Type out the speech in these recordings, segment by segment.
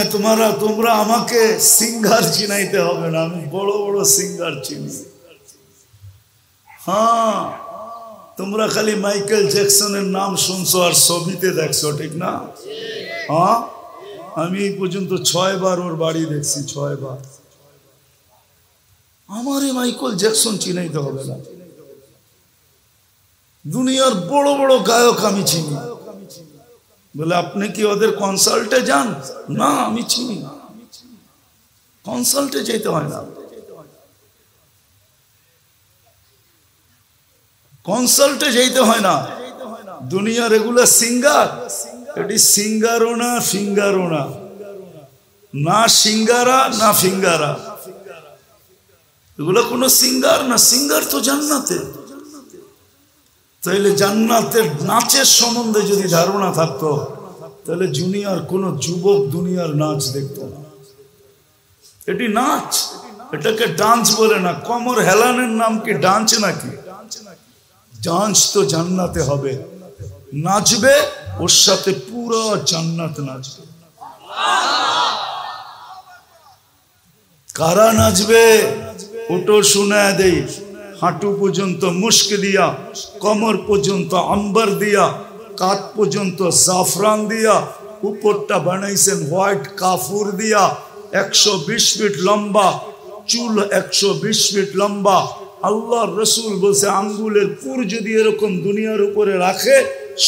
তোমরা আমাকে সিঙ্গার চিনাইতে হবে না, আমি বড় বড় সিঙ্গার চিনি। হ্যাঁ, তোমরা খালি মাইকেল জ্যাকসনের নাম শুনছো আর ছবিতে দেখছো, ঠিক না? হ্যাঁ, আমি এই পর্যন্ত 6 বার ওর বাড়ি দেখছি, 6 বার। আমারে মাইকেল জ্যাকসন চিনাইতে হবে না, দুনিয়ার বড় বড় গায়ক আমি চিনি। বলে আপনি কি ওদের কনসার্টে যান? না, আমি চিনি না, কনসার্টে যেতে হয় না, কনসার্টে যেতে হয় না। দুনিয়ার এগুলা সিঙ্গার, এটি সিঙ্গারও না ফিঙ্গারও না, না সিঙ্গারা না ফিঙ্গারা, এগুলো কোনো সিঙ্গার না। সিঙ্গার তো জান্নাতে। তাইলে জান্নাতের নাচের সম্বন্ধে যদি ধারণা থাকতো তাহলে দুনিয়ার কোন যুবক দুনিয়ার নাচ দেখতো না। এটি নাচ, এটাকে ডান্স বলে না। কমর হেলানের নাম কি ডান্স নাকি? ডান্স তো জান্নাতে হবে, নাচবে ওর সাথে পুরো জান্নাত নাচবে। কারা নাচবে ওটো শুনে দেই। হাঁটু পর্যন্ত মুস্ক দিয়া, কমর পর্যন্ত আম্বার দিয়া, কাত পর্যন্ত জাফরান দিয়া, উপরটা বানাইছেন হোয়াইট কাফুর দিয়া, 120 ফিট লম্বা চুল, 120 ফিট লম্বা। আল্লাহর রসুল বলছে আঙ্গুলের পুর যদি এরকম দুনিয়ার উপরে রাখে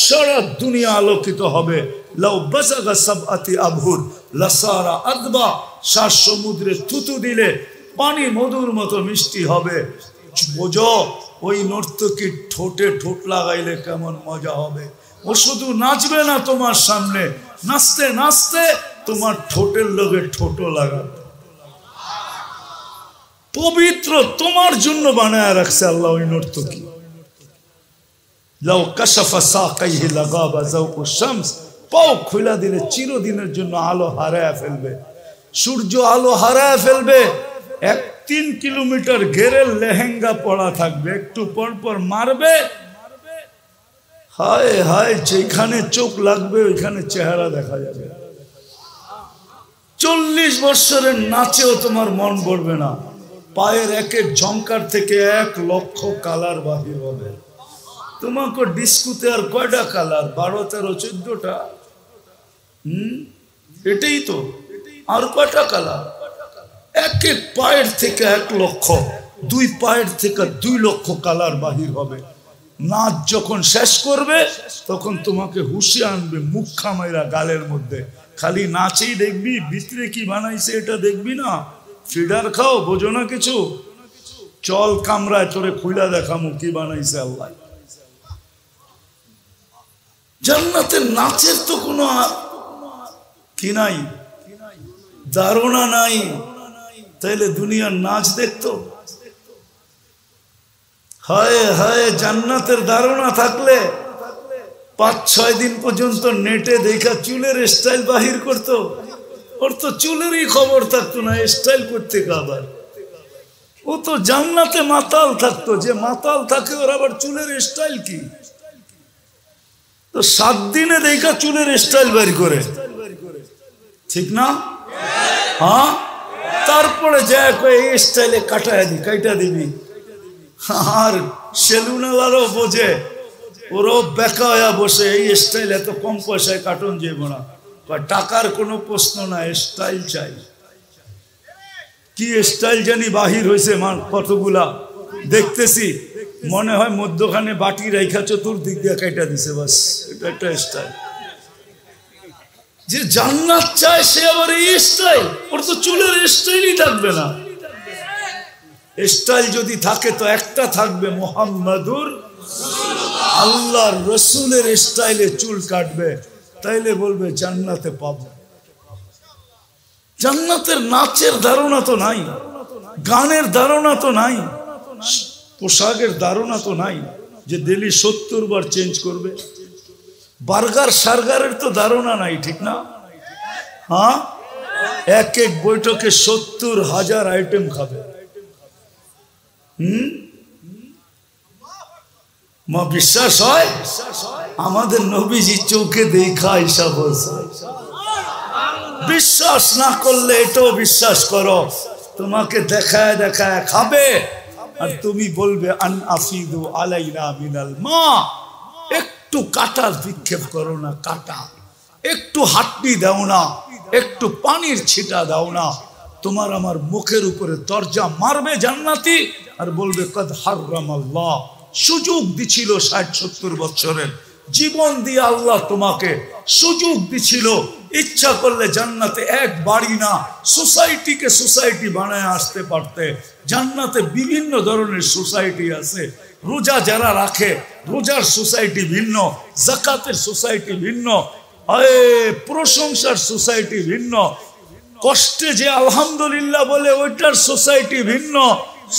সারা দুনিয়া আলোকিত হবে। লাউ বাসাগা সাবআতি আবহুর লাসারা আদবা, 7 সমুদ্রে থুতু দিলে পানি মধুর মতো মিষ্টি হবে। বোঝো ওই নর্তকী ঠোঁটে ঠোঁট লাগাইলে কেমন মজা হবে। ও শুধু নাচবে না তোমার সামনে, নাচতে নাচতে তোমার ঠোঁটের লগে ঠোঁটো লাগাবে। পবিত্র তোমার জন্য বানায় রাখছে আল্লাহ ওই নর্তকী। লাউ কাশাফা সাকাইহি লাগাবা যাওকু শামস, পাও খুলে দিলে চিরদিনের জন্য আলো হারায় ফেলবে, সূর্য আলো হারায় ফেলবে। 3 কিলোমিটার ঘেরে লেহেঙ্গা পড়া থাকবে, একটু পর পর মারবে, হায় হায় যেখানে চোখ লাগবে ওইখানে চেহারা দেখা যাবে। 40 বছরের নাচেও তোমার মন পড়বে না। পায়ের এক এক ঝংকার থেকে 1 লক্ষ কালার বাহির হবে। তোমাকে ডিস্কুতে আর কয়টা কালার? 12, 13, 14টা। এটাই তো, আর কয়টা কালার? এক এক পায়ের থেকে 1 লক্ষ, 2 পায়ের থেকে 2 লক্ষ কালার বাহির হবে। নাচ যখন শেষ করবে তখন তোমাকে হুশে আনবে, মুখ খামাইরা গালের মধ্যে। খালি নাচেই দেখবি, ভিতরে কি বানাইছে এটা দেখবি না। ফিডার খাও, বোঝো না কিছু? চল কামরায় তোরে খুইলা দেখামু কি বানাইছে আল্লাহ। জান্নাতের নাচের তো কোনো কি নাই, ধারণা নাই। তাইলে দুনিয়ার নাচ দেখতো? হায় হায়, জান্নাতের ধারণা থাকলে 5-6 দিন পর্যন্ত নেটে দেখা চুলের স্টাইল বাহির করতো। ওর তো চুলেরই খবর থাকতো না, স্টাইল করতে আবার। ও তো জান্নাতে মাতাল থাকতো, যে মাতাল থাকে ওর আবার চুলের স্টাইল কি? তো 7 দিনে দেখা চুলের স্টাইল বের করে, ঠিক না? হ্যাঁ, তারপরে যা এই স্টাইলে কাটা দিবি। আর সেলুনালারও বোঝে, ওরও বেকা হয়ে বসে এই স্টাইল এত কম পয়সায় কাটন যাবো না। টাকার কোনো প্রশ্ন না, স্টাইল চাই। কি স্টাইল জানি বাহির হয়েছে কতগুলা দেখতেছি, মনে হয় মধ্যখানে বাটি রেখা চতুর্দিক দিয়ে কাটা দিছে, বাস এটা একটা স্টাইল। যে জান্নাত চায় সে আবার এই স্টাইল, ওর তো চুলের স্টাইলই থাকবে না। স্টাইল যদি থাকে তো একটা থাকবে, মুহাম্মাদুর আল্লাহর রসুলের স্টাইলে চুল কাটবে, তাইলে বলবে জান্নাতে পাবো। জান্নাতের নাচের ধারণা তো নাই, গানের ধারণা তো নাই, পোশাকের ধারণা তো নাই যে ডেলি 70 বার চেঞ্জ করবে। বার্গার সার্গারের তো ধারণা নাই, ঠিক না? হ্যাঁ, এক এক বৈঠকে 70,000 আইটেম খাবে। মা বিশ্বাস হয়? আমাদের নবীজি চোখে দেখা হিসাব বলছে, বিশ্বাস না করলে এটাও বিশ্বাস করো, তোমাকে দেখায় দেখায় খাবে আর তুমি বলবে আন আফিদু আলাইনা মিনাল মা। একটু কাটা বিক্ষেপ করো না, কাটা একটু হাঁটনি দাও না, একটু পানির ছিটা দাও না, তোমার আমার মুখের উপরে দরজা মারবে জান্নাতি আর বলবে কদ হারামাল্লাহ। সুযোগ দিছিল ৬০-৭০ বছরের জীবন দিয়ে আল্লাহ তোমাকে সুযোগ দিছিল, ইচ্ছা করলে জান্নাতে এক বাড়ি না সোসাইটিকে সোসাইটি বানায় আসতে পারতে। জান্নাতে বিভিন্ন ধরনের সোসাইটি আছে। রোজা যারা রাখে রোজার সোসাইটি ভিন্ন, যাকাতের সোসাইটি ভিন্ন, প্রশংসার সোসাইটি ভিন্ন, কষ্টে যে আলহামদুলিল্লাহ বলে ওইটার সোসাইটি ভিন্ন।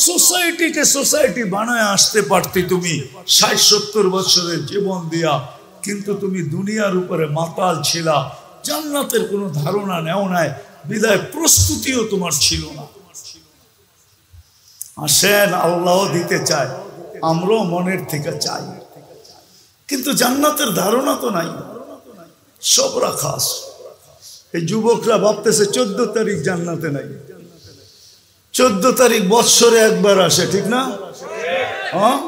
সোসাইটিকে সোসাইটি বানায় আসতে পারতে তুমি ৬০-৭০ বছরের জীবন দিয়া, কিন্তু তুমি দুনিয়ার উপরে মাতাল ছিলা, জান্নাতের কোনো ধারণা নেও নাই, বিদায় প্রস্তুতিও তোমার ছিল না। আসেন, আল্লাহ দিতে চায়, আমরাও মনের থেকে চাই, কিন্তু জান্নাতের ধারণা তো নাই, সব রাখা। এই যুবকরা ভাবতেছে 14 তারিখ জান্নাতে নাই। 14 তারিখ বৎসরে একবার আসে, ঠিক না? হ্যাঁ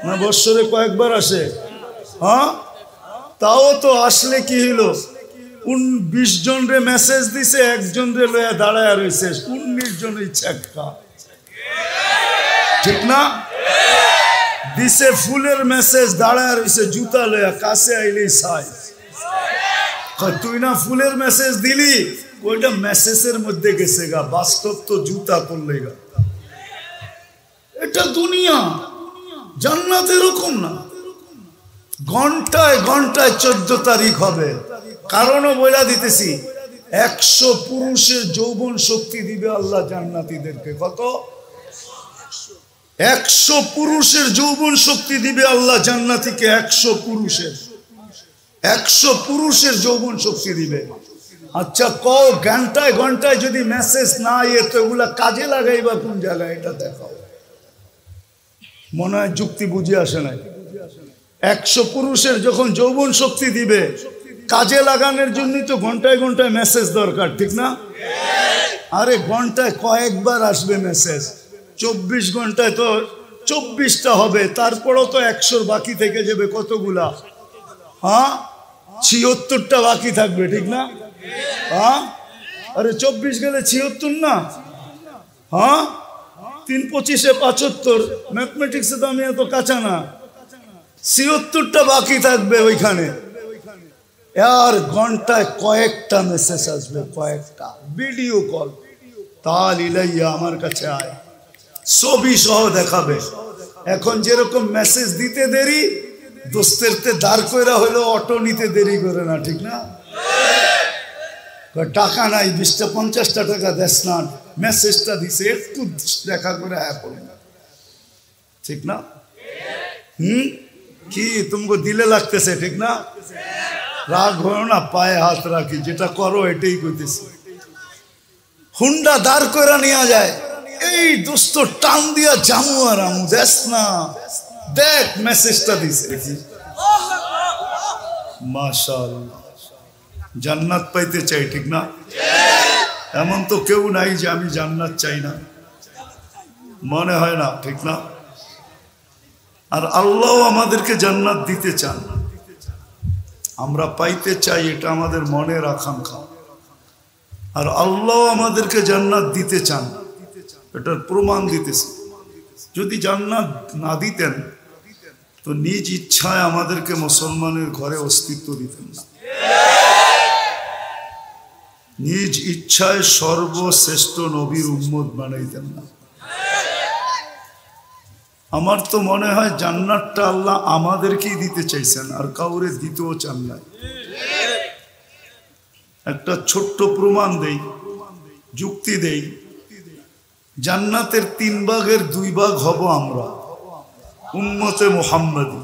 না, বৎসরে কয়েকবার আসে। হ্যাঁ, তাও তো আসলে কি হইল, 20 জন রে মেসেজ দিছে, একজন রে লয়া দাঁড়ায় রয়েছে, 19 জন ইচ্ছা, ঠিক না? দিছে ফুলের মেসেজ, দাঁড়ায় রয়েছে জুতা লয়া, কাছে আইলেই সাই। তুই না ফুলের মেসেজ দিলি, ওইটা মেসেজের মধ্যে গেছে গা, বাস্তব তো জুতা করলে গা। এটা দুনিয়া, জান্নাত এরকম না। ঘন্টায় ঘন্টায় 14 তারিখ হবে। কারণও বইলা দিতেছি, 100 পুরুষের যৌবন শক্তি দিবে আল্লাহ জান্নাতীদেরকে। কত? 100 পুরুষের যৌবন শক্তি দিবে আল্লাহ জান্নাতীকে। 100 পুরুষের যৌবন শক্তি দিবে। আচ্ছা, ঘন্টায় ঘন্টায় যদি মেসেজ না ইয়ে, তো এগুলা কাজে লাগাইবা কোন জায়গায়, এটা দেখাও। মনে হয় যুক্তি বুঝে আসে নাই। 100 পুরুষের যখন যৌবন শক্তি দিবে, কাজে লাগানোর জন্যই তো ঘন্টায় ঘন্টায় মেসেজ দরকার, ঠিক না? আরে ঘন্টায় কয়েকবার আসবে মেসেজ, 24 ঘন্টায় তো 24টা হবে, তারপরও তো 100 বাকি থেকে যাবে কতগুলা? হ্যাঁ, 76টা বাকি থাকবে, ঠিক না? হ্যাঁ, আরে 24 গেলে 76 না? হ্যাঁ, 3 25 75, ম্যাথমেটিক্সে তো আমি এত কাঁচা না, 76টা বাকি থাকবে ওইখানে। আর ঘন্টায় কয়েকটা মেসেজ আসবে, কয়েকটা ভিডিও কল, তাল ইলাইয়া আমার কাছে আয়, ছবি সহ দেখাবে। এখন যেরকম মেসেজ দিতে দেরি, দোস্তেরতে দাঁড় কইরা হইলো অটো নিতে দেরি করে না, ঠিক না? টাকা নাই, 20টা 50টা টাকা দেস না, মেসেজটা দিছে, একটু দেখা করে আয়া পড়ে, ঠিক না? কি তোমাকে দিলে লাগতেছে, ঠিক না? রাগ হয় না, পায়ে হাত রাখি, যেটা করো এটাই কইতেছি। হুন্ডা দাঁড় করে নিয়ে যায়, এই দোস্ত টান দিয়া জামু আর আমু, দেখ না, দেখ মেসেজটা দিছে। মাশাআল্লাহ, জান্নাত পাইতে চাই, ঠিক না? এমন তো কেউ নাই যে আমি জান্নাত চাই না, মনে হয় না, ঠিক না? আর আল্লাহ আমাদেরকে জান্নাত দিতে চান, আমরা পাইতে চাই, এটা আমাদের মনের আকাঙ্ক্ষা। আর আল্লাহ আমাদেরকে জান্নাত দিতে চান, এটার প্রমাণ দিতেছে। যদি জান্নাত না দিতেন তো নিজ ইচ্ছায় আমাদেরকে মুসলমানের ঘরে অস্তিত্ব দিতেন না, নিজ ইচ্ছায় সর্বশ্রেষ্ঠ নবীর উম্মত বানাইতেন না। আমার তো মনে হয় জান্নাতটা আল্লাহ আমাদেরকেই দিতে চাইছেন, আর কাউরে দিতেও চান না। একটা ছোট্ট প্রমাণ দেই, যুক্তি দেই। জান্নাতের 3 ভাগের 2 ভাগ হব আমরা, উম্মতে মুহাম্মাদি।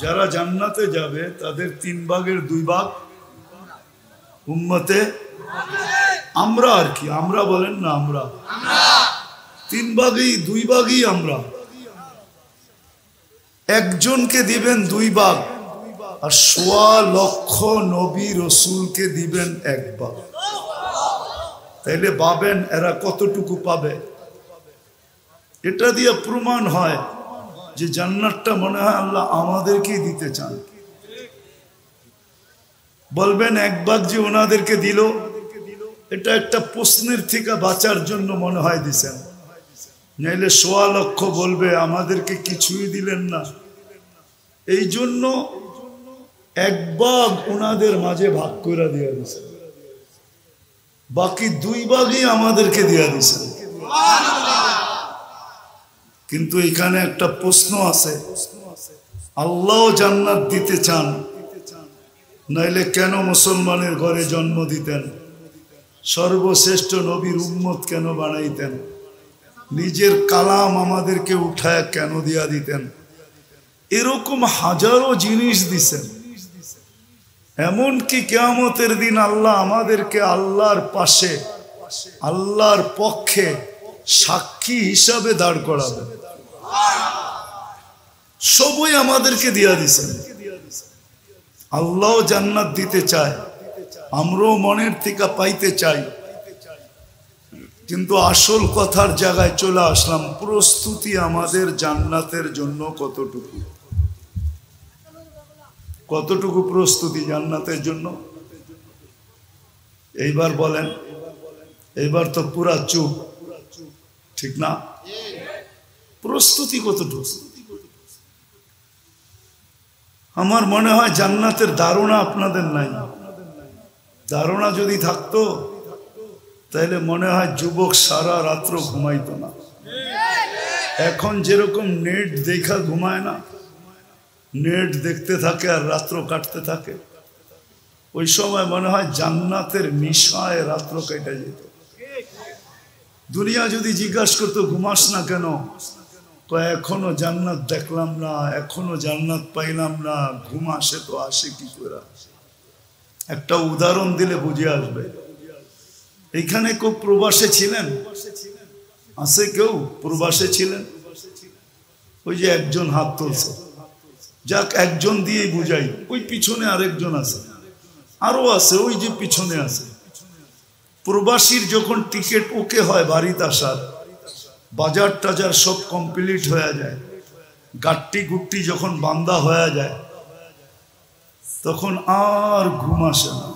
যারা জান্নাতে যাবে তাদের 3 ভাগের 2 ভাগ উম্মতে আমরা, আর কি আমরা বলেন না, আমরা 3 ভাগই, 2 ভাগই আমরা। একজনকে দিবেন 2 ভাগ, আর ১.৫ লক্ষ নবী রসুলকে দিবেন একবার। তাইলে ভাবেন এরা কতটুকু পাবে। এটা দিয়ে প্রমাণ হয় যে জান্নাতটা মনে হয় আল্লাহ আমাদেরকেই দিতে চান। বলবেন এক ভাগ যে ওনাদেরকে দিল, এটা একটা প্রশ্নের থেকে বাঁচার জন্য মনে হয় দিছেন, নাইলে ১.৫ লক্ষ বলবে আমাদেরকে কিছুই দিলেন না। এই জন্য এক ভাগ ওনাদের মাঝে ভাগ করে দিয়ে দিছে, বাকি ২ ভাগই আমাদেরকে দিয়ে দিছে। কিন্তু এখানে একটা প্রশ্ন আছে, আল্লাহ জান্নাত দিতে চান, নাইলে কেন মুসলমানের ঘরে জন্ম দিতেন? সর্বশ্রেষ্ঠ নবীর উম্মত কেন বানাইতেন? নিজের কালাম আমাদেরকে উঠায় কেন দিয়া দিতেন? এরকম হাজারো জিনিস দিছেন। এমনকি কিয়ামতের দিন আল্লাহ আমাদেরকে আল্লাহর পাশে, আল্লাহর পক্ষে সাক্ষী হিসাবে দাঁড় করাবেন। সবই আমাদেরকে দিয়া দিছেন। আল্লাহ জান্নাত দিতে চায়, আমরাও মনের থেকে পাইতে চাই, কিন্তু আসল কথার জায়গায় চলে আসলাম, প্রস্তুতি আমাদের জান্নাতের জন্য কতটুকু? কতটুকু প্রস্তুতি জান্নাতের জন্য? এইবার বলেন, এইবার তো পুরা চুপ, ঠিক না? প্রস্তুতি কতটুকু? আমার মনে হয় জান্নাতের ধারণা আপনাদের নাই। ধারণা যদি থাকতো তাহলে মনে হয় যুবক সারা রাত্র ঘুমাইতো না। এখন যেরকম নেট দেখা ঘুমায় না, নেট দেখতে থাকে আর রাত্র কাটতে থাকে, ওই সময় মনে হয় জান্নাতের নিশায় রাত্র কেটে যেত। দুনিয়া যদি জিজ্ঞাসা করতো ঘুমাস না কেন, এখনো জান্নাত দেখলাম না, এখনো জান্নাত পাইলাম না, ঘুম আসে তো আসে কি করে? একটা উদাহরণ দিলে বুঝে আসবে। এইখানে কেউ প্রবাসে ছিলেন? আছে কেউ প্রবাসে ছিলেন? ওই যে একজন হাত তুলছে, যাক একজন দিয়েই বুঝাই। ওই পিছনে আরেকজন আছে, আরো আছে, ওই যে পিছনে আছে। প্রবাসীর যখন টিকিট ওকে হয় বাড়িতে আসার, বাজার টাজার সব কমপ্লিট হয়ে যায়, গাট্টি গুট্টি যখন বান্দা হয়ে যায়, তখন আর ঘুম আসে না,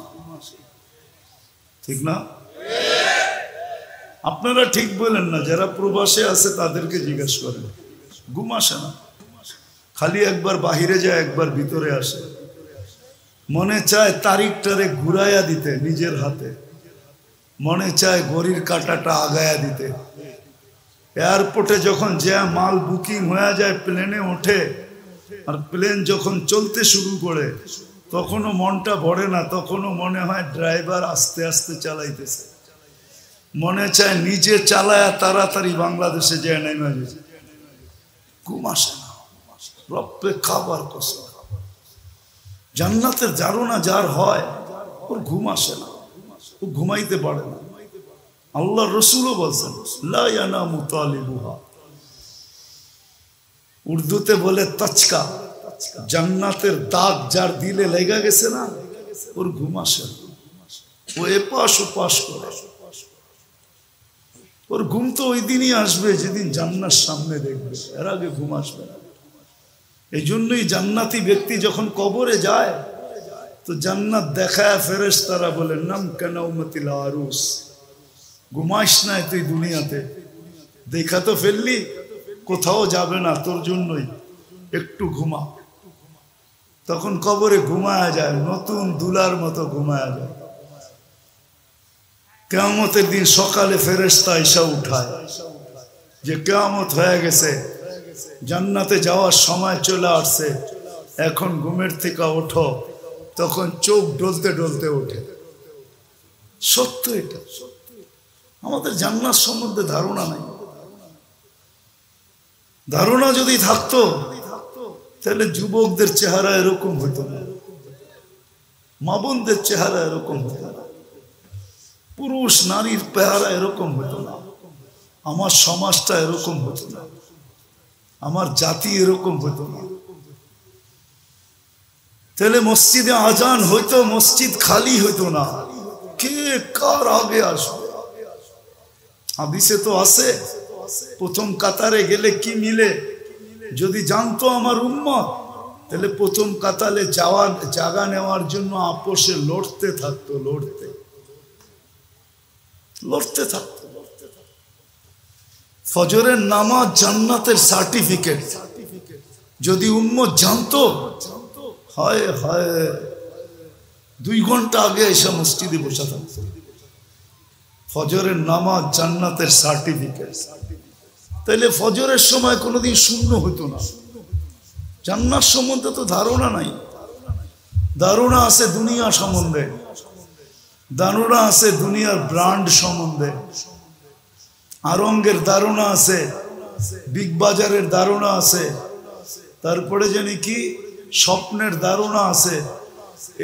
ঠিক না? আপনারা ঠিক বলেন না? যারা প্রবাসে আছে তাদেরকে জিজ্ঞেস করেন, ঘুম আসে না। খালি একবার বাহিরে যায়, একবার ভিতরে আসে। মনে চায় তারিখটারে ঘুরাইয়া দিতে নিজের হাতে, মনে চায় ঘড়ির কাঁটাটা আগায়া দিতে। এয়ারপোর্টে যখন যে মাল বুকিং হয়ে যায়, প্লেনে ওঠে, আর প্লেন যখন চলতে শুরু করে তখনও মনটা ভরে না, তখনও মনে হয় ড্রাইভার আস্তে আস্তে চালাইতেছে। মনে চায় নিজে চালায়া তাড়াতাড়ি বাংলাদেশে যায় নেমে যেতে। ঘুম আসে না, রব্বে খাবার কসম। জান্নাতের ধারণা যার হয় ওর ঘুম আসে না, ও ঘুমাইতে পারে না। আল্লাহ রসুলও বলছেন লা ইয়ানামু তালিবুহা, উর্দুতে বলে তচকা। জান্নাতের দাগ যার দিলে লেগে গেছে না, ওর ঘুম আসে না, ও এপাশ ওপাশ করে। ওর ঘুম তো ওই দিনই আসবে যেদিন জান্নাত সামনে দেখবে, এর আগে ঘুম আসবে না। এই জন্যই জান্নাতি ব্যক্তি যখন কবরে যায় তো জান্নাত দেখায় ফেরেশতারা বলেন নাম কানাউমাতিল আরুস, ঘুমাইস না তুই দুনিয়াতে, দেখা তো ফেললি, কোথাও যাবে না তোর জন্যই, একটু ঘুমা। তখন কবরে ঘুমায়া যায়, নতুন দুলার মতো ঘুমায়া যায়। কিয়ামতের দিন সকালে ফেরেশতা এসে উঠায় যে কিয়ামত হয়ে গেছে, জান্নাতে যাওয়ার সময় চলে আসছে, এখন ঘুমের থেকে ওঠো। তখন চোখ ডলতে ডলতে ওঠে। সত্য এটা। আমাদের জান্নাত সম্বন্ধে ধারণা নাই। ধারণা যদি থাকতো তাহলে যুবকদের চেহারা এরকম হতো না, মা বোনদের চেহারা এরকম হতো না, পুরুষ নারীর চেহারা এরকম হতো না, আমার সমাজটা এরকম হতো না, আমার জাতি এরকম হতো না। তাহলে মসজিদে আজান হইতো, মসজিদ খালি হইতো না। কে কার আগে আসবে? হাদিসে তো আছে প্রথম কাতারে গেলে কি মিলে। যদি জানতো আমার উম্মত, তাহলে প্রথম কাতারে জায়গা নেওয়ার জন্য আপোষে লড়তে থাকতো, লড়তে থাকতো। ফজরের নামাজ জান্নাতের সার্টিফিকেট। যদি উম্মত জানতো, হায় হায় 2 ঘন্টা আগে এসে মসজিদে বসে থাকতো। ফজরের নামাজ জান্নাতের সার্টিফিকেট। তাইলে ফজরের সময় কোনোদিন শূন্য হইতো না। জান্নাত সম্বন্ধে তো ধারণা নাই। ধারণা আছে দুনিয়া সম্বন্ধে, ধারণা আছে দুনিয়ার ব্র্যান্ড সম্বন্ধে, আরঙ্গের ধারণা আছে, বিগ বাজারের ধারণা আছে, তারপরে জানি কি স্বপ্নের ধারণা আছে,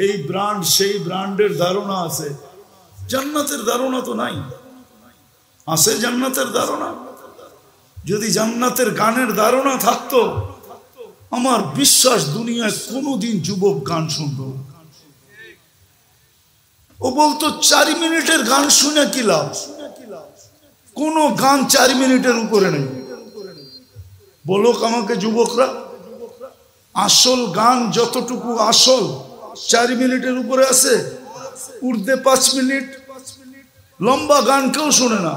এই ব্র্যান্ড সেই ব্র্যান্ডের ধারণা আছে। জান্নাতের ধারণা তো নাই। আছে জান্নাতের ধারণা? যদি জান্নাতের গানের ধারণা থাকতো, আমার বিশ্বাস দুনিয়ায় কোনোদিন যুবক গান শুনত। ও বলতো 4 মিনিটের গান শুনে কি লাভ? কোন গান 4 মিনিটের উপরে নেই। বলুক আমাকে যুবকরা, আসল গান যতটুকু আসল 4 মিনিটের উপরে আছে? উর্দে 5 মিনিট, লম্বা গান কেউ শুনে না।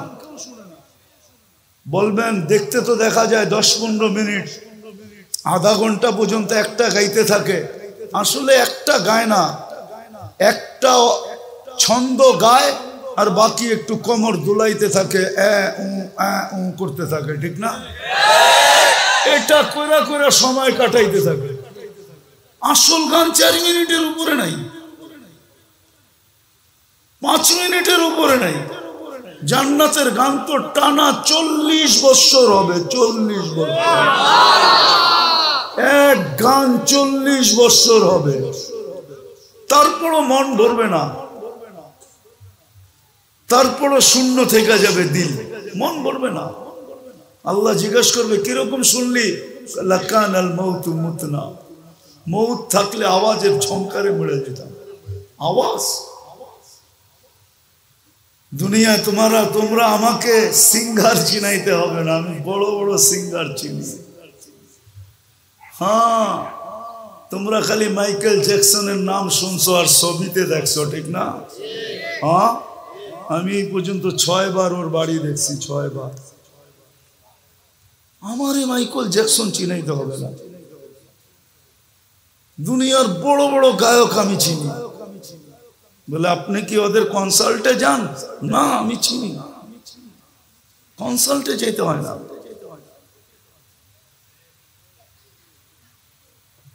বলবেন দেখতে তো দেখা যায় 10-15 মিনিট, আধা ঘন্টা পর্যন্ত একটা গাইতে থাকে। আসলে একটা গায় না, একটা ছন্দ গায় আর বাকি একটু কোমর দুলাইতে থাকে, করতে থাকে, ঠিক না? এটা কইরা কইরা সময় কাটাইতে থাকে। আসল গান 4 মিনিটের উপরে নাই, 5 মিনিটের উপরে নাই। জান্নাতের গান তো টানা 40 বছর হবে, 40 বছর। এক গান 40 বছর হবে, তারপরও মন ভরবে না, তারপরও শূন্য থেকে যাবে দিল, মন ভরবে না। আল্লাহ জিজ্ঞেস করবে কিরকম শুনলি? লাকান আল মাউতু মুতনা। মৌত থাকলে আওয়াজের ঝংকারে মরে যেতাম। আওয়াজ দুনিয়ায় তোমরা আমাকে সিঙ্গার চিনাইতে হবে না, আমি বড় বড় সিঙ্গার চিনি। হ্যাঁ, তোমরা খালি মাইকেল জ্যাকসনের নাম শুনছো আর ছবিতে দেখছো, ঠিক না? হ্যাঁ, আমি এই পর্যন্ত 6 বার ওর বাড়ি দেখছি, 6 বার। আমারে মাইকেল জ্যাকসন চিনাইতে হবে না। দুনিয়ার বড় বড় গায়ক আমি চিনি। বলে আপনি কি ওদের কনসার্টে যান? না, আমি চিনি না, কনসার্টে যেতে হয় না,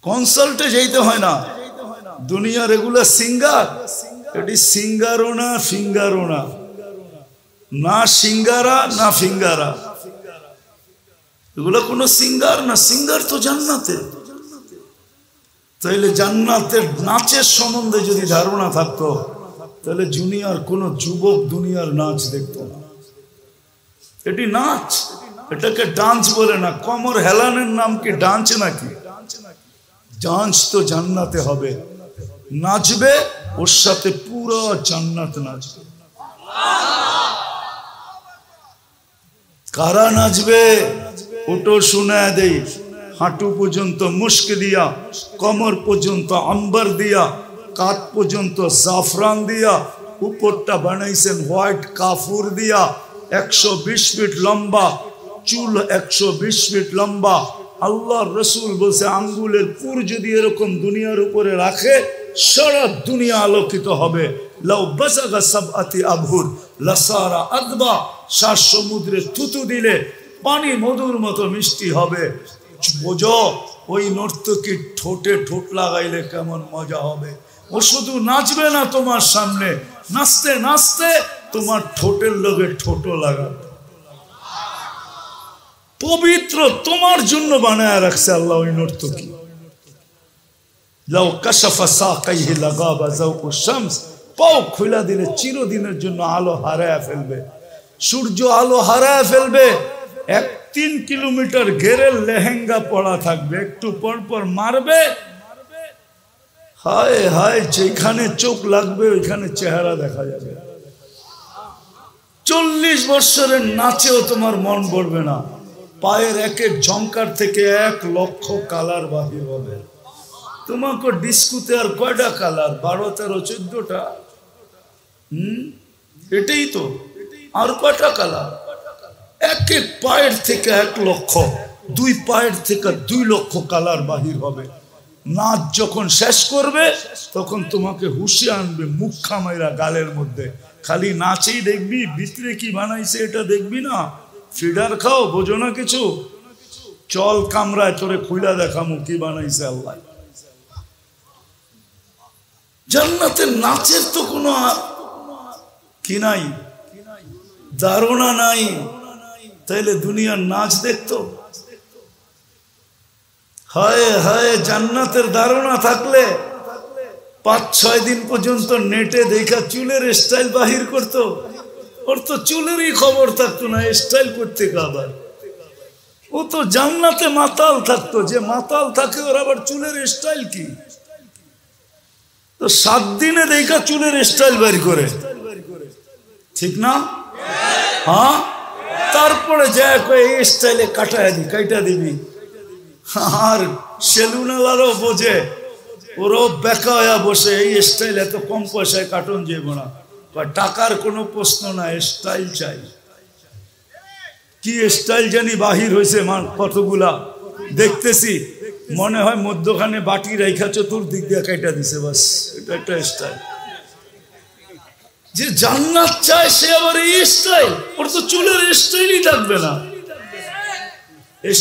কনসার্টে যেতে হয় না। দুনিয়ার এগুলা সিঙ্গার, এটি সিঙ্গারও না ফিঙ্গারও না, না সিঙ্গারা না ফিঙ্গারা, এগুলো কোনো সিঙ্গার না। সিঙ্গার তো জান্নাতে। তাইলে জান্নাতের নাচের সম্বন্ধে যদি ধারণা থাকতো, তাহলে দুনিয়ার কোন যুবক দুনিয়ার নাচ দেখতো না। এটি নাচ, এটাকে ডান্স বলে না। কোমর হেলানের নাম কি ডান্স নাকি? ডান্স তো জান্নাতে হবে। নাচবে, ওর সাথে পুরো জান্নাত নাচবে। কারা নাচবে? ওটো শুনে দেই। হাঁটু পর্যন্ত মুস্ক দিয়া, কোমর পর্যন্ত আম্বার দিয়া, কাত পর্যন্ত জাফরান দিয়া, উপরটা বানাইছেন হোয়াইট কাফুর দিয়া। 120 ফিট লম্বা চুল, 120 ফিট লম্বা। আল্লাহর রসুল বলছে আঙ্গুলের পুর যদি এরকম দুনিয়ার উপরে রাখে, সারা দুনিয়া আলোকিত হবে। লাউ বাসাগা সাবআতি আবহুর লাসারা আদবা। 7 সমুদ্রে থুতু দিলে পানি মধুর মতো মিষ্টি হবে। বোঝো ওই নর্তকী ঠোঁটে ঠোঁট লাগাইলে কেমন মজা হবে। ও শুধু নাচবে না তোমার সামনে, নাচতে নাচতে তোমার ঠোঁটের লগে ঠোঁটও লাগাবে। পবিত্র তোমার জন্য বানায় রাখছে আল্লাহ ওই নর্তকী। লাউ কাশাফা সাকাইহি লাগাবা যাওকু শামস। পাও খুলে দিলে চিরদিনের জন্য আলো হারায় ফেলবে, সূর্য আলো হারায় ফেলবে। 3 কিলোমিটার ঘেরে লেহেঙ্গা পড়া থাকবে, একটু পর পর মারবে, হায় হায়, যেখানে চোখ লাগবে ওইখানে চেহারা দেখা যাবে। 40 বছরের নাচেও তোমার মন পড়বে না। পায়ের এক এক ঝংকার থেকে 1 লক্ষ কালার বাহির হবে। তোমাকে ডিস্কুতে আর কয়টা কালার? 12, 13, 14টা। এটাই তো, আর কয়টা কালার? এক এক পায়ের থেকে 1 লক্ষ, 2 পায়ের থেকে 2 লক্ষ কালার বাহির হবে। নাচ যখন শেষ করবে তখন তোমাকে হুশে আনবে, মুখা মাইরা গালের মধ্যে। খালি নাচেই দেখবি, ভিতরে কি বানাইছে এটা দেখবি না। ফিডার খাও, বোঝো না কিছু? চল কামরায় তোরে খুইলা দেখামু কি বানাইছে আল্লাহ। জান্নাতের নাচের তো কোনো কি নাই, ধারণা নাই। তাইলে দুনিয়ার নাচ দেখতো? হায় হায়, জান্নাতের ধারণা থাকলে 5-6 দিন পর্যন্ত নেটে দেখা চুলের স্টাইল বাহির করতো। ওর তো চুলেরই খবর থাকতো না, স্টাইল করতে আবার। ও তো জান্নাতে মাতাল থাকতো। যে মাতাল থাকে ওর আবার চুলের স্টাইল কি? তো 7 দিনে দেখা চুলের স্টাইল বের করে, ঠিক না? হ্যাঁ, তারপরে যায় এই স্টাইলে কাটা দিবি। আর সেলুনওয়ালারও বোঝে, ওরাও বেকা হয়ে বসে এই স্টাইল এত কম পয়সায় কাটন যাইব না। টাকার কোনো প্রশ্ন না, স্টাইল চাই। কি স্টাইল জানি বাহির হয়েছে কতগুলা দেখতেছি, মনে হয় মধ্যখানে বাটি রেখা চতুর্দিক দিয়ে কাটা দিছে, বাস এটা একটা স্টাইল। যে জান্নাত চায় সে আবার এই স্টাইল। ওর তো চুলের স্টাইলই থাকবে না।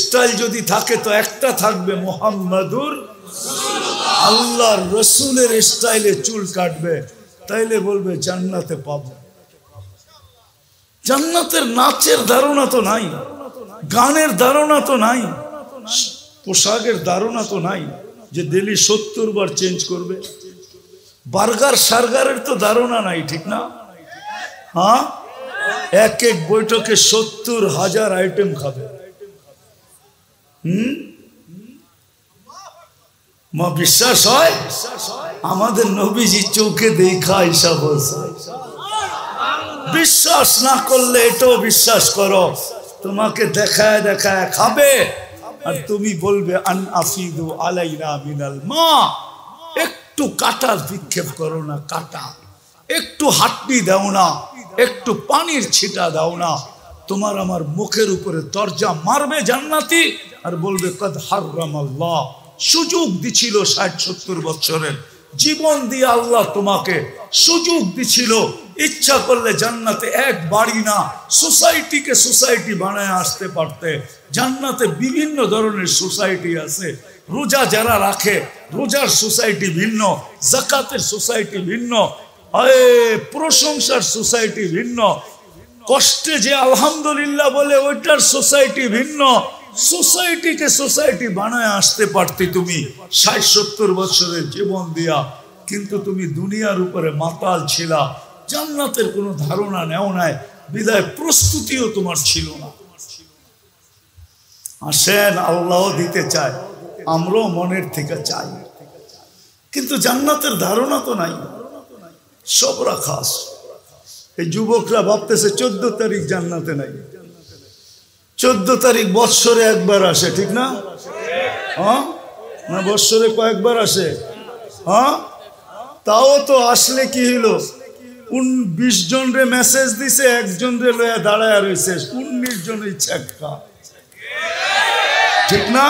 স্টাইল যদি থাকে তো একটা থাকবে, মুহাম্মাদুর আল্লাহর রসুলের স্টাইলে চুল কাটবে, তাইলে বলবে জান্নাতে পাবো। জান্নাতের নাচের ধারণা তো নাই, গানের ধারণা তো নাই, পোশাকের ধারণা তো নাই যে ডেলি 70 বার চেঞ্জ করবে। বার্গার সার্গারের তো ধারণা নাই, ঠিক না? হ্যাঁ, এক এক বৈঠকে 70,000 আইটেম খাবে। মা বিশ্বাস হয়? আমাদের নবীজি চোখে দেখা হিসাব বলছে। বিশ্বাস না করলে এটাও বিশ্বাস করো, তোমাকে দেখায় দেখায় খাবে আর তুমি বলবে আন আফিদু আলাইনা মিনাল মা। একটু কাটা বিক্ষেপ করো না, কাটা একটু হাড্ডি দাও না, একটু পানির ছিটা দাও না, তোমার আমার মুখের উপরে দরজা মারবে জান্নাতি আর বলবে কদ হারামাল্লাহ। সুযোগ দিছিল 60-70 বছরের জীবন দিয়ে আল্লাহ তোমাকে সুযোগ দিছিল, ইচ্ছা করলে জান্নাতে এক বাড়ি না সোসাইটিকে সোসাইটি বানায় আসতে পারতে। জান্নাতে বিভিন্ন ধরনের সোসাইটি আছে। রোজা যারা রাখে রোজার সোসাইটি ভিন্ন, যাকাতের সোসাইটি ভিন্ন, প্রশংসার সোসাইটি ভিন্ন, কষ্টে যে আলহামদুলিল্লাহ বলে ওইটার সোসাইটি ভিন্ন। সোসাইটিকে সোসাইটি বানায় আসতে পারতে তুমি 60-70 বছরের জীবন দিয়া, কিন্তু তুমি দুনিয়ার উপরে মাতাল ছিলা, জান্নাতের কোনো ধারণা নেও নাই, বিদায় প্রস্তুতিও তোমার ছিল না। আসেন, আল্লাহ দিতে চায়, আমরাও মনের থেকে চাই, কিন্তু জান্নাতের ধারণা তো নাই। সবরা খাস। এই যুবকরা ভাবতেছে 14 তারিখ জান্নাতে নাই। 14 তারিখ বৎসরে একবার আসে, ঠিক না? হ্যাঁ, না বৎসরে কয়েকবার আসে? হ্যাঁ, তাও তো আসলে কি হইলো, 20 জন রে মেসেজ দিছে, একজন রে লয়া দাঁড়ায় রয়েছে, 19 জনের ছেটকা, ঠিক না?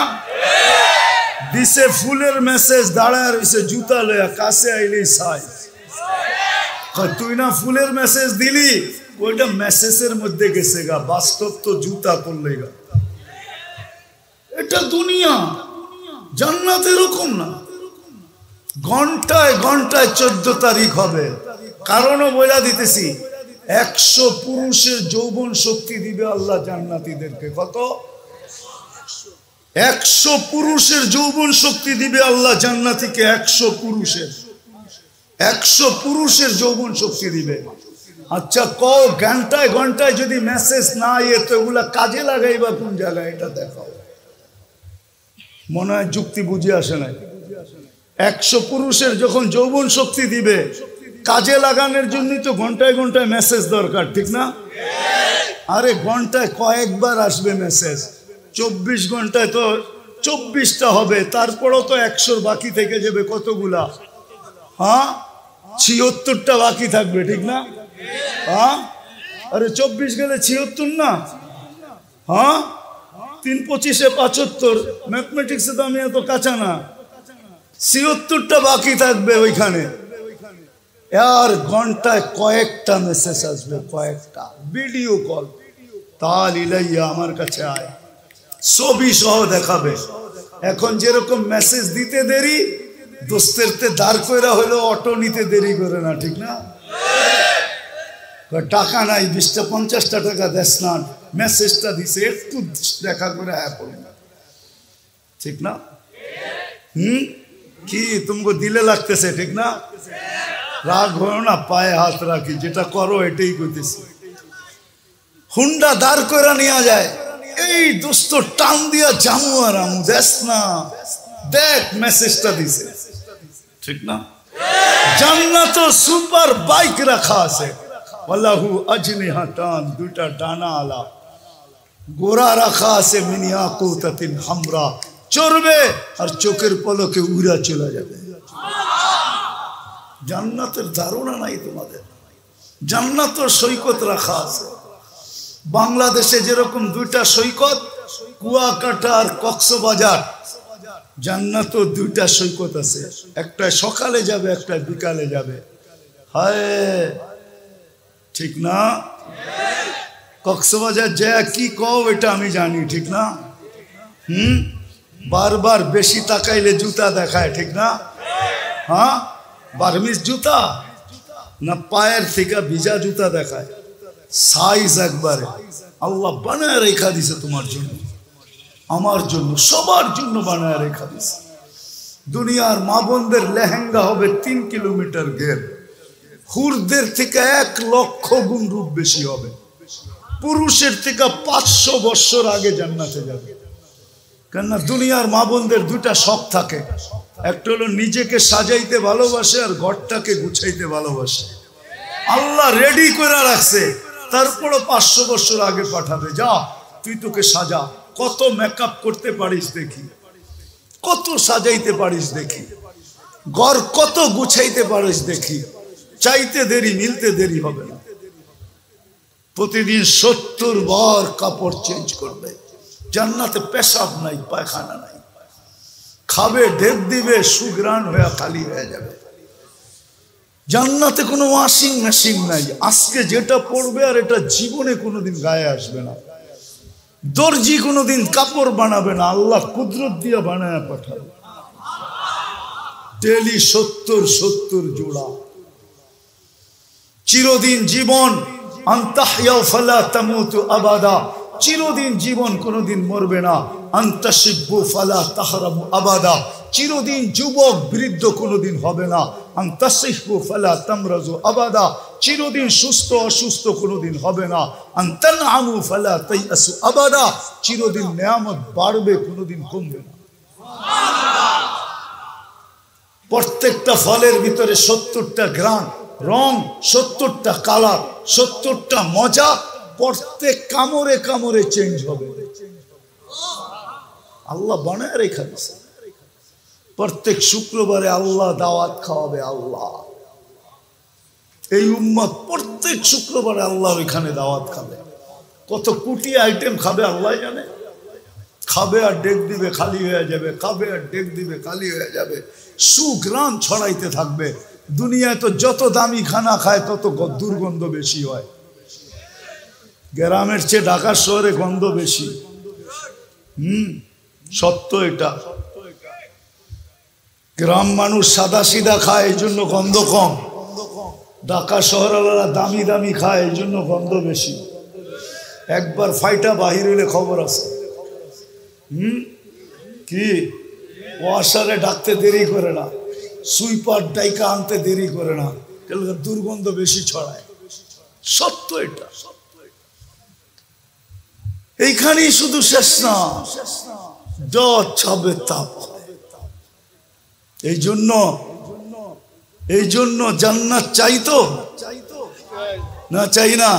দিছে ফুলের মেসেজ, দাঁড়ায় রয়েছে জুতা লয়া, কাছে আইলেই সাই। তুই না ফুলের মেসেজ দিলি, ওইটা মেসেজের মধ্যে গেছে গা, বাস্তব তো জুতা করলে গা। এটা দুনিয়া, জান্নাত এরকম না। ঘন্টায় ঘন্টায় 14 তারিখ হবে। কারণও বলে দিতেছি, 100 পুরুষের যৌবন শক্তি দিবে আল্লাহ জান্নাতীদেরকে। কত? 100 পুরুষের যৌবন শক্তি দিবে আল্লাহ জান্নাতীকে। 100 পুরুষের 100 পুরুষের যৌবন শক্তি দিবে। আচ্ছা, ঘন্টায় ঘন্টায় যদি মেসেজ না ইয়ে, তো এগুলা কাজে লাগাইবা কোন জায়গায়? এটা দেখাও। মনে হয় যুক্তি বুঝে আসে নাই। 100 পুরুষের যখন যৌবন শক্তি দিবে, কাজে লাগানোর জন্যই তো ঘন্টায় ঘন্টায় মেসেজ দরকার, ঠিক না? আরে ঘন্টায় কয়েকবার আসবে মেসেজ, 24 ঘন্টায় তো 24টা হবে, তারপরও তো 100 বাকি থেকে যাবে কতগুলা? হ্যাঁ, 76টা বাকি থাকবে, ঠিক না? হ্যাঁ, আরে 24 গেলে 76 না? হ্যাঁ, 3 25 75, ম্যাথমেটিক্সে তো আমি এত কাঁচা না। 76টা বাকি থাকবে ওইখানে। আর ঘন্টায় কয়েকটা মেসেজ আসবে, কয়েকটা ভিডিও কল, তাল ইলাইয়া আমার কাছে আয়, ছবি সহ দেখাবে। এখন যেরকম মেসেজ দিতে দেরি, দোস্তেরতে দাঁড় কইরা হইলো অটো নিতে দেরি করে না, ঠিক না? টাকা নাই, 20টা 50টা টাকা দেস না, মেসেজটা দিছে একটু দেখা করে হ্যাঁ পড়ে না, ঠিক না? কি তোমাকে দিলে লাগতেছে, ঠিক না? রাগ হয় না, পায়ে হাত রাখি, যেটা করো এটাই করতেছি। হুন্ডা দাঁড় করে নিয়ে যায়, এই দোস্ত টান দিয়া জামু আর আমু, দেখ না, দেখ মেসেজটা দিছে, ঠিক না? জান্নাত সুপার বাইক রাখা আছে, ওয়ালাহু আজনিহাতান, দুইটা ডানা আলা, গোরা রাখা আছে, মিনিয়াকুতাতিন হামরা, চড়বে আর চোখের পলকে উড়া চলে যাবে। জান্নাতের ধারণা নাই তোমাদের। জান্নাতের সৈকত রাখা আছে। বাংলাদেশে যেরকম 2টা সৈকত, কুয়াকাটা আর কক্সবাজার, জান্নাতও 2টা সৈকত আছে, একটা সকালে যাবে, একটা বিকালে যাবে। হায়, ঠিক না? কক্সবাজার যায় কি কও এটা আমি জানি, ঠিক না? বারবার বেশি তাকাইলে জুতা দেখায়, ঠিক না? হ্যাঁ, বার্মিস জুতা না পায়ের থেকে ভিজা জুতা দেখায়, সাইজ একবারে আল্লাহ বানায় রেখা দিছে তোমার জন্য, আমার জন্য, সবার জন্য বানায় রেখা দিছে। দুনিয়ার মা বোনদের লেহেঙ্গা হবে 3 কিলোমিটার ঘের, হুরদের থেকে 1 লক্ষ গুণ রূপ বেশি হবে, পুরুষের থেকে 500 বছর আগে জান্নাতে যাবে। কেননা দুনিয়ার মা বোনদের 2টা শখ থাকে, একটা হলো নিজেকে সাজাইতে ভালোবাসে আর ঘরটাকে গুছাইতে ভালোবাসে। আল্লাহ রেডি করে রাখছে, তারপরও 500 বছর আগে পাঠাবে, যা তুই তোকে সাজা, কত মেকআপ করতে পারিস দেখি, কত সাজাইতে পারিস দেখি, ঘর কত গুছাইতে পারিস দেখি, চাইতে দেরি মিলতে দেরি হবে না। প্রতিদিন 70 বার কাপড় চেঞ্জ করবে। জান্নাতে পেশাব নাই, পায়খানা নাই, খাবে ঢেক দিবে, সুগ্রাণ হয়ে খালি হয়ে যাবে। জান্নাতে কোনো ওয়াশিং মেশিন নাই, আজকে যেটা পড়বে আর এটা জীবনে কোনোদিন গায়ে আসবে না। দর্জি কোনোদিন কাপড় বানাবে না, আল্লাহ কুদরত দিয়ে বানায় পাঠাবে। ডেলি 70 জোড়া। চিরদিন জীবন, আনতাহইয়া ফালা তামুতু আবাদা, চিরদিন জীবন, কোনোদিন মরবে না। আনতাশিব্বু ফালা তাহরামু আবাদা, চিরদিন যুবক বৃদ্ধ কোনোদিন হবে না। আনতাসিহু ফালা তামরাজু আবাদা, চিরদিন সুস্থ অসুস্থ কোনোদিন হবে না। আনতানআমু ফালা তাইয়াসু আবাদা, চিরদিন নেয়ামত বাড়বে, কোনোদিন কমবে না। প্রত্যেকটা ফলের ভিতরে 70টা ঘ্রাণ, রং, 70টা কালার, 70টা মজা, প্রত্যেক কামড়ে কামড়ে চেঞ্জ হবে। আল্লাহ বানায় রেখা দিয়েছে। প্রত্যেক শুক্রবারে আল্লাহ দাওয়াত খাওয়াবে। আল্লাহ এই উম্মত প্রত্যেক শুক্রবারে আল্লাহ ওইখানে দাওয়াত খাবে। কত কোটি আইটেম খাবে আল্লাহ জানে। খাবে আর ডেক দিবে, খালি হয়ে যাবে, খাবে আর ডেক দিবে, খালি হয়ে যাবে। সুঘ্রাণ ছড়াইতে থাকবে। দুনিয়ায় তো যত দামি খানা খায় তত দুর্গন্ধ বেশি হয়। গ্রামের চেয়ে ঢাকার শহরে গন্ধ বেশি। সত্য এটা। গ্রাম মানুষ সাদা সিধা খায়, এই জন্য গন্ধ কম। ঢাকা শহরওয়ালারা দামি দামি খায়, এই জন্য গন্ধ বেশি। একবার ফাইটা বাহির হইলে খবর আছে। কি ওয়াশারে ডাকতে দেরি করে না, সুইপার ডাইকা আনতে দেরি করে না, দুর্গন্ধ বেশি ছড়ায়। সত্য এটা। এইখানেই শুধু শেষ না, যা ছাবে তাপ। এই জন্য জান্নাত চাইতো না, চাই না?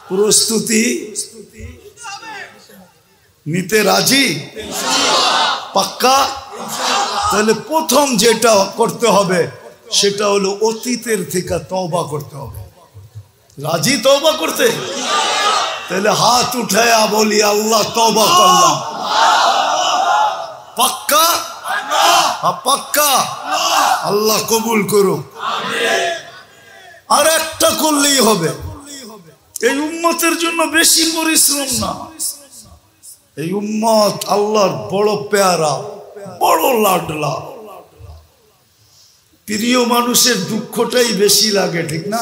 প্রস্তুতি নিতে রাজি? পাক্কা? তাহলে প্রথম যেটা করতে হবে সেটা হলো অতীতের থেকে তওবা করতে হবে। রাজি তওবা করতে? তাহলে হাত উঠায়া বলি আল্লাহ তওবা করলাম। পাক্কা? পাক্কা? আল্লাহ কবুল করুক। আর একটা করলেই হবে। এই উম্মতের জন্য বেশি পরিশ্রম না। এই উম্মত আল্লাহর বড় পেয়ারা, বড় লাডলা। প্রিয় মানুষের দুঃখটাই বেশি লাগে, ঠিক না?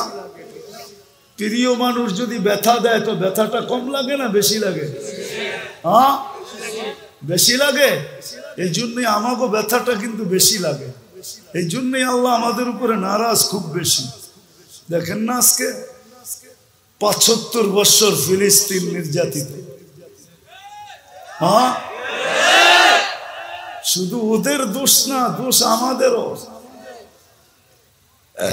প্রিয় মানুষ যদি ব্যথা দেয় তো ব্যথাটা কম লাগে না বেশি লাগে? হ্যাঁ, বেশি লাগে। এই জন্যই আমাকে ব্যথাটা কিন্তু বেশি লাগে। এই জন্যই আল্লাহ আমাদের উপরে নারাজ খুব বেশি। দেখেন না আজকে ৭৫ বছর ফিলিস্তিন নির্যাতিত। হ্যাঁ, শুধু ওদের দোষ না, দোষ আমাদেরও।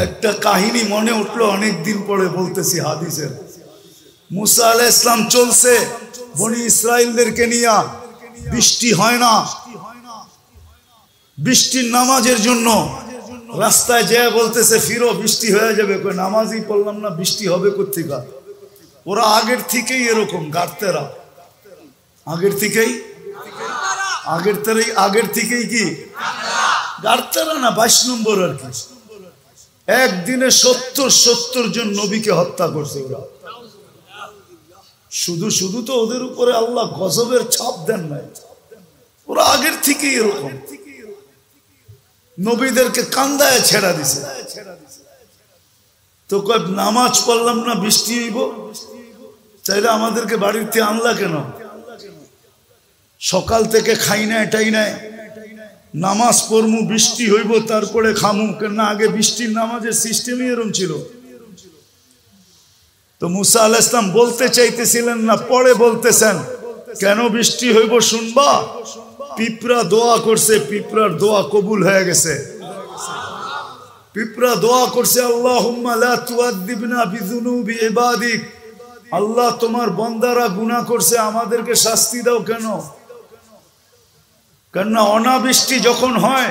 একটা কাহিনী মনে উঠলো অনেকদিন পরে, বলতেছি হাদিসের। মুসা আলাইহিস সালাম চলছে বনি ইসরাইলদেরকে নিয়ে, বৃষ্টি হয় না, বৃষ্টির নামাজের জন্য রাস্তায় যেয়ে বলতেছে ফিরো, বৃষ্টি হয়ে যাবে। কই নামাজই পড়লাম না, বৃষ্টি হবে কোত্থেকে? ওরা আগের থেকেই এরকম গাড়তেরা, আগের থেকেই কি গাড়তেরা না, 22 নম্বর আর কি। একদিনে 70 জন নবীকে হত্যা করছে ওরা। শুধু তো ওদের উপরে আল্লাহ গজবের ছাপ দেন নাই, ওরা আগের থেকেই এরকম। নবীদেরকে কান্দায় ছেড়া দিছে। তো কয় নামাজ পড়লাম না, বৃষ্টি হইব, চাইলে আমাদেরকে বাড়িতে আনলা কেন? সকাল থেকে খাই না, এটাই নাই, নামাজ পড়মু, বৃষ্টি হইব, তারপরে খামু। কেন আগে বৃষ্টির নামাজের সিস্টেমই এরকম ছিল। তো মুসা আলাইহিস সালাম বলতে চাইতেছিলেন না, পরে বলতেছেন কেন বৃষ্টি হইব শুনবা? পিঁপড়া দোয়া করছে, পিঁপড়ার দোয়া কবুল হয়ে গেছে। পিঁপড়া দোয়া করছে, আল্লাহুম্মা লা তুআদ্দিবনা বিযুনুবি ইবাদিক, আল্লাহ তোমার বান্দারা গুনাহ করছে, আমাদেরকে শাস্তি দাও কেন? কেননা অনাবৃষ্টি যখন হয়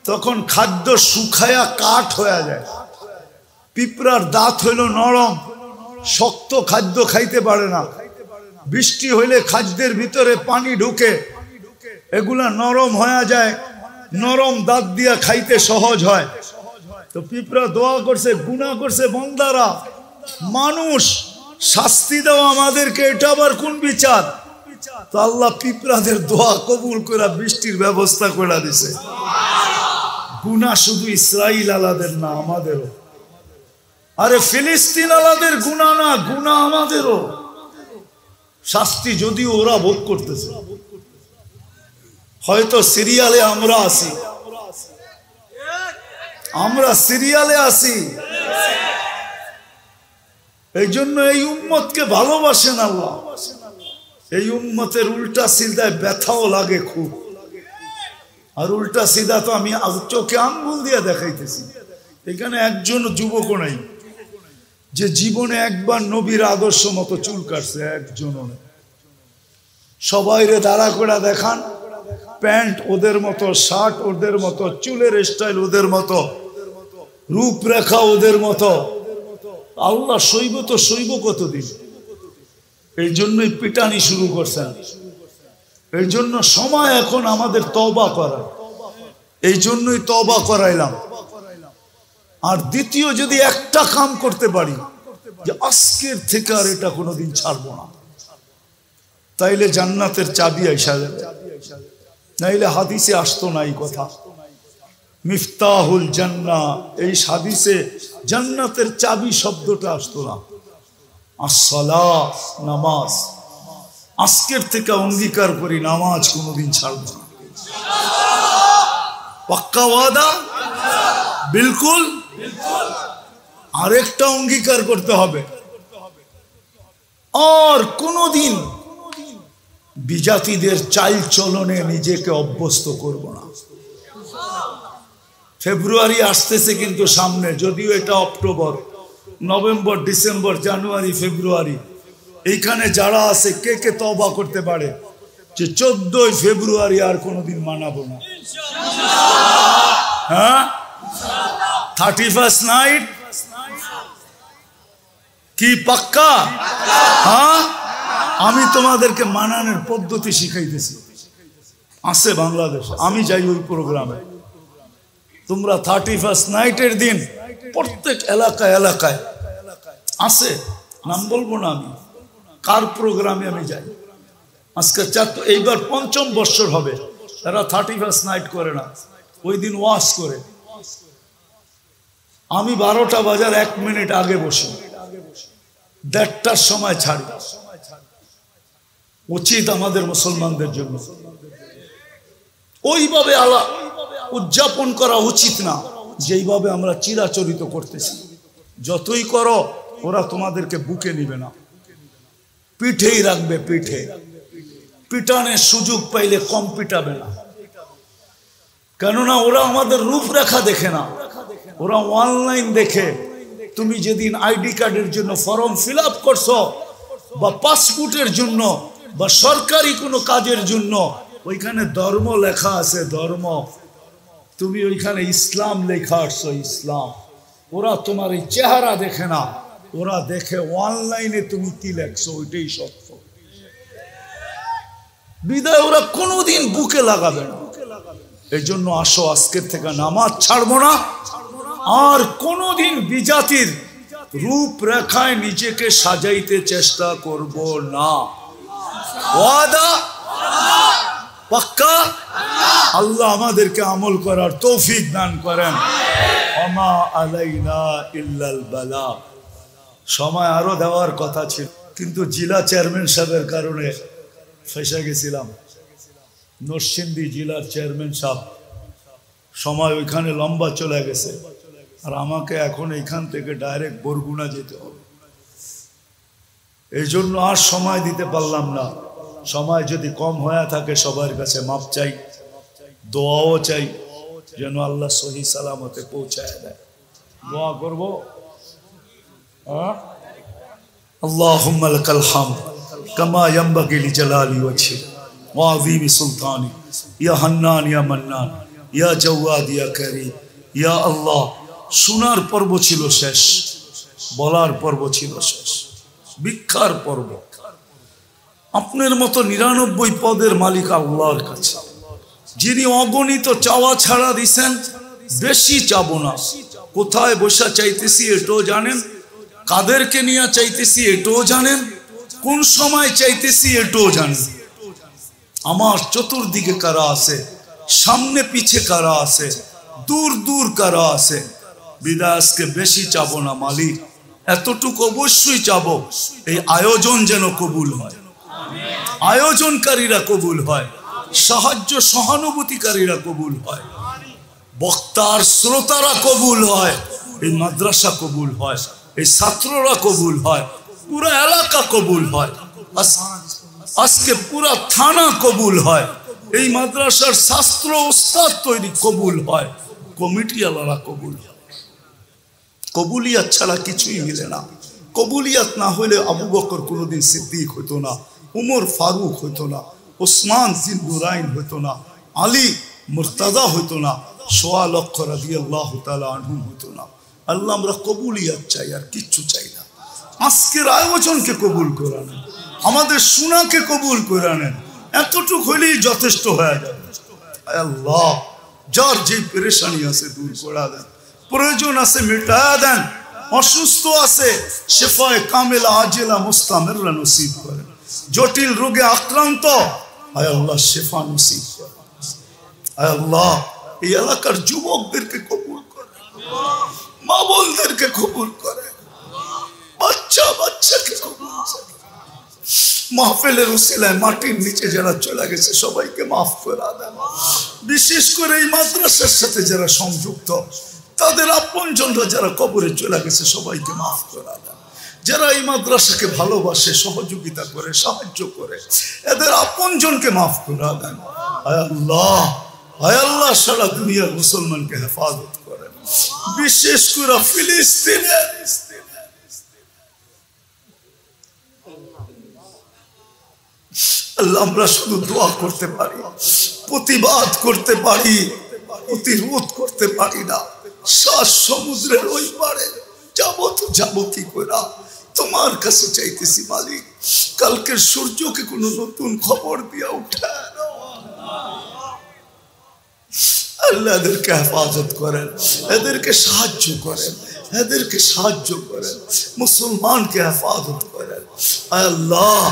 তখন খাদ্য শুকায়া কাঠ হয়ে যায়। পিঁপড়ার দাঁত হইল নরম, শক্ত খাদ্য খাইতে পারে না। বৃষ্টি হইলে খাদ্যের ভিতরে পানি ঢুকে, এগুলা নরম হয়ে যায়, নরম দাঁত দিয়া খাইতে সহজ হয়। তো পিঁপড়া দোয়া করছে, গুনাহ করছে বান্দারা, মানুষ শাস্তি দাও আমাদেরকে, এটা আবার কোন বিচার? তো আল্লাহ পিঁপড়াদের দোয়া কবুল করে বৃষ্টির ব্যবস্থা করে দিছে। গুনাহ শুধু ইসরাইল আলাদের না, আমাদেরও। আরে ফিলিস্তিন আলাদের গুনাহ না, গুনাহ আমাদেরও। শাস্তি যদিও ওরা ভোগ করতেছে। হয়তো সিরিয়ালে আমরা আছি, আমরা সিরিয়ালে আছি। এই জন্য এই উম্মতকে ভালোবাসেন আল্লাহ। এই উম্মতের উল্টা সিধায় ব্যথাও লাগে খুব। আর উল্টা সিধা তো আমি চোখে আঙ্গুল দিয়ে দেখাইতেছি। এখানে একজন যুবক নাই যে জীবনে একবার নবীর আদর্শ মতো চুল কাটছে, একজনও নেই। সবাইরে দাঁড়া করে দেখান, প্যান্ট ওদের মতো, শার্ট ওদের মতো, চুলের স্টাইল ওদের মতো, রূপরেখা ওদের মতো। আল্লাহ সইব তো সইব কতদিন? এই জন্যই পিটানি শুরু করছেন। এই জন্য সময় এখন আমাদের তওবা করা, এই জন্যই তওবা করাইলাম। আর দ্বিতীয়, যদি একটা কাম করতে পারি যে আজকের থেকে আর এটা কোনোদিন ছাড়বো না, তাইলে জান্নাতের চাবি আইসা যাবে। নাইলে হাদিসে আসতো না এই কথা। মিফতাহুল জান্নাহ, এই হাদিসে জান্নাতের চাবি শব্দটা আসতো না। আসসালাত, নামাজ। আজকের থেকে অঙ্গীকার করি নামাজ কোনোদিন ছাড়ব না। পাক্কা ওয়াদা? বিলকুল। আরেকটা অঙ্গীকার করতে হবে, আর কোনোদিন বিজাতিদের চাল চলনে নিজেকে অভ্যস্ত করব না। ফেব্রুয়ারি আসতেছে কিন্তু সামনে, যদিও এটা অক্টোবর, নভেম্বর, ডিসেম্বর, জানুয়ারি, ফেব্রুয়ারি, এইখানে যারা আছে কে কে তওবা করতে পারে যে 14ই ফেব্রুয়ারি আর কোনোদিন মানাবো না? হ্যাঁ, 31st নাইট কি পাক্কা? হ্যাঁ, আমি তোমাদেরকে মানানোর পদ্ধতি শিখাইতেছি, আছে বাংলাদেশে, আমি যাই ওই প্রোগ্রামে। তোমরা 31st নাইটের দিন প্রত্যেক এলাকায় এলাকায় আছে, নাম বলবো না আমি কার প্রোগ্রামে আমি যাই। আজকে এইবার 5ম বৎসর হবে, তারা 31st নাইট করে না, ওই দিন ওয়াজ করে। আমি 12টা বাজার 1 মিনিট আগে বসি, 1:30টার সময় ছাড়ি। উচিত আমাদের মুসলমানদের জন্য ওইভাবে উদযাপন করা উচিত না যেইভাবে আমরা চিরাচরিত করতেছি। যতই করো ওরা তোমাদেরকে বুকে নিবে না, পিঠেই রাখবে, পিঠে পিটানের সুযোগ পাইলে কম পিটাবে না। কেননা ওরা আমাদের রূপরেখা দেখে না, ওরা অনলাইন দেখে। তুমি যেদিন আইডি কার্ডের জন্য ফর্ম ফিল আপ করছো বা পাসপোর্টের জন্য বা সরকারি কোনো কাজের জন্য, ওইখানে ধর্ম লেখা আছে, ধর্ম, তুমি ওইখানে ইসলাম লেখা আসছো, ইসলাম। ওরা তোমার এই চেহারা দেখে না, ওরা দেখে অনলাইনে তুমি কি লেখছো, ওইটাই সত্য। বিদায় ওরা কোনোদিন বুকে লাগাবে না। এই জন্য আসো, আজকের থেকে নামাজ ছাড়বো না, আর কোনোদিন বিজাতির রূপরেখায় নিজেকে সাজাইতে চেষ্টা করব না। ওয়াদা পাক্কা? আল্লাহ আমাদেরকে আমল করার তৌফিক দান করেন। ওমা আলাইনা ইল্লাল বালা। সময় আরো দেওয়ার কথা ছিল, কিন্তু জেলা চেয়ারম্যান সাহেবের কারণে ফেসে গেছিলাম। নরসিংদী জেলার চেয়ারম্যান সাহেব, সময় ওইখানে লম্বা চলে গেছে, আর আমাকে এখন এইখান থেকে ডাইরেক্ট বরগুনা যেতে হবে। এই জন্য আর সময় দিতে পারলাম না। সময় যদি কম হয়ে থাকে সবার কাছে মাপ চাই, দোয়াও চাই, যেন আল্লাহ সহি সালামতে পৌঁছায় দেয়। দোয়া করবো। আল্লাহুম্মা লাকাল হামদ কামা ইয়ানবাগি লিজালালি ওয়াজহিক ওয়া আযীমি সুলতানিক ইয়া হান্নান ইয়া মান্নান ইয়া জাওয়াদ ইয়া কারীম ইয়া আল্লাহ। শোনার পর্ব ছিল শেষ, বলার পর্ব ছিল শেষ, ভিক্ষার পর্ব। আপনার মতো 99 পদের মালিক আল্লাহর কাছে, যিনি অগণিত চাওয়া ছাড়া দিছেন, বেশি চাবো না। কোথায় বসা চাইতেছি এটাও জানেন, কাদেরকে নিয়ে চাইতেছি এটাও জানেন, কোন সময় চাইতেছি এটাও জানেন। আমার চতুর্দিকে কারা আছে, সামনে পিছে কারা আছে, দূর দূর কারা আছে। বিদায় আজকে বেশি চাবো না মালিক, এতটুকু অবশ্যই চাবো, এই আয়োজন যেন কবুল হয়, আয়োজনকারীরা কবুল হয়, সাহায্য সহানুভূতিকারীরা কবুল হয়, বক্তার শ্রোতারা কবুল হয়, এই মাদ্রাসা কবুল হয়, এই ছাত্ররা কবুল হয়, পুরা এলাকা কবুল হয়, আজকে পুরা থানা কবুল হয়, এই মাদ্রাসার ছাত্র ওস্তাদ তৈরি কবুল হয়, কমিটি আলাদা কবুল হয়। কবুলিয়াত ছাড়া কিছুই মিলে না। কবুলিয়াত না হলে আবু বকর কোনোদিন সিদ্দিক হইতো না, উমর ফারুক হইতো না, ওসমান জিন্নুরাইন হইতো না, আলী মুর্তাজা হইতো না, 1.25 লক্ষ রাদিয়াল্লাহু তাআলা আনহুম হইতো না। আল্লাহ আমরা কবুলিয়াত চাই, আর কিচ্ছু চাই না। আজকের আয়োজনকে কবুল করে নেন, আমাদের শোনাকে কবুল করে নেন, এতটুকু হইলেই যথেষ্ট হয়ে যাবে। আল্লাহ যার যে পেরেশানি আছে দূর করে দেন, প্রয়োজন আছে মিটা দেন, অসুস্থ আছে শেফায়ে কামিলা আজিলা মুস্তামিররা নসিব করেন, জটিল রোগে আক্রান্ত আয় আল্লাহ শেফা নসিব করেন। আয় আল্লাহ এই এলাকার যুবকদেরকে কবুল করেন, মা বোনদেরকে কবুল করেন, বাচ্চাকে কবুল করেন। মাহফিলের উসিলায় মাটির নিচে যারা চলে গেছে সবাইকে মাফ করে দেন। বিশেষ করে এই মাদ্রাসার সাথে যারা সংযুক্ত, তাদের আপনজনরা যারা কবরে চলে গেছে সবাইকে মাফ করে দেন। যারা এই মাদ্রাসাকে ভালোবাসে, সহযোগিতা করে, সাহায্য করে, এদের আপনজনকে মাফ করে দেন। আল্লাহ হায় আল্লাহ সারা দুনিয়ার মুসলমানকে হেফাজত করেন, বিশেষ করে ফিলিস্তিনে আল্লাহ আমরা শুধু দোয়া করতে পারি, প্রতিবাদ করতে পারি, প্রতিরোধ করতে পারি না। সাত সমুদ্রের ওই পারে যাবো তো যাবো কি করে? তোমার কাছে চাইতেছি মালিক, কালকের সূর্যকে কোনো নতুন খবর দিয়া উঠা আল্লাহ এদেরকে হেফাজত করেন, এদেরকে সাহায্য করেন, এদেরকে সাহায্য করেন, মুসলমানকে হেফাজত করেন। আল্লাহ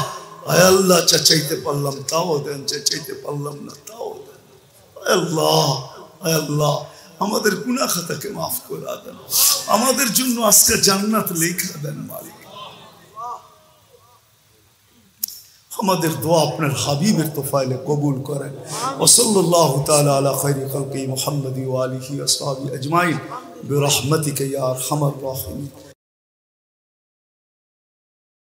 আল্লাহ চাইতে পারলাম তাও দেন, চাইতে পারলাম না তাও দেন। আল্লাহ আল্লাহ আমাদের গুনাহ খাতাকে মাফ করে দেন, আমাদের জন্য আজকে জান্নাত লেখা দেন মালিক। আমাদের দোয়া আপনার হাবিবের তোফাইলে কবুল করেন। ওয়া সাল্লাল্লাহু তাআলা আলা খায়রি খালকি মুহাম্মাদি ওয়া আলিহি ওয়া আসহাবিহি আজমাইন বিরহমাতিকা ইয়া আরহামার রাহিমিন।